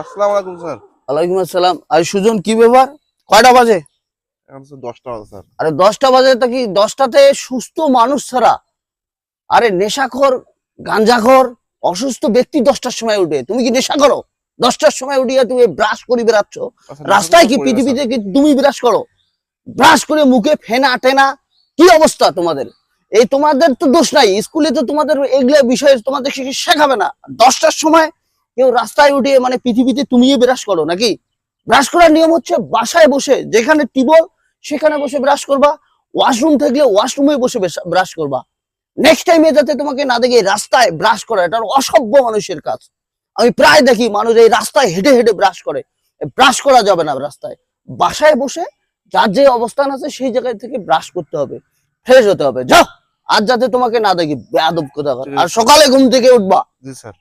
আসসালামু আলাইকুম স্যার। ওয়ালাইকুম আসসালাম। আর সুজন, কি ব্যাপার? কয়টা বাজে? এখন স্যার 10টা বাজে স্যার। আরে 10টা বাজে তো কি 10টাতে সুস্থ মানুষ ছাড়া, আরে নেশাখোর, গাঞ্জাখোর, অসুস্থ ব্যক্তি 10টার সময় উঠে। তুমি কি নেশা করো? 10টার সময় উঠিয়ে তুমি ব্রাশ করে বেরাচ্ছ আচ্ছা, রাস্তায়? কি করি না পৃথিবীতে স্যার। কি তুমি ব্রাশ করো? ব্রাশ করে মুখে ফেনা টেনা, কি অবস্থা তোমাদের? এই তোমাদের তো দোষ নাই, স্কুলে তো তোমাদের এগুলো বিষয়ে তোমাদের শেখাবে না। 10টার সময় কেউ রাস্তায় উঠিয়ে মানে পৃথিবীতে তুমিই ব্রাশ করো নাকি? ব্রাশ করার নিয়ম হচ্ছে বাসায় বসে, যেখানে টিবল সেখানে বসে ব্রাশ করবা, ওয়াশরুম থাকলে ওয়াশরুমে বসে ব্রাশ করবা। নেক্সট টাইমে যাতে তোমাকে না দেখে রাস্তায় ব্রাশ করা, এটা অসভ্য মানুষের কাজ। আমি প্রায় দেখি মানুষ এই রাস্তায় হেঁটে হেঁটে ব্রাশ করে। ব্রাশ করা যাবে না রাস্তায়। বাসায় বসে যার যে অবস্থান আছে সেই জায়গায় থেকে ব্রাশ করতে হবে, ফ্রেশ হতে হবে। যাও, আজ যাতে তোমাকে না দেখি বেয়াদব কোথাকার। ঠিক আর আছে। সকালে ঘুম থেকে উঠবা। জি স্যার।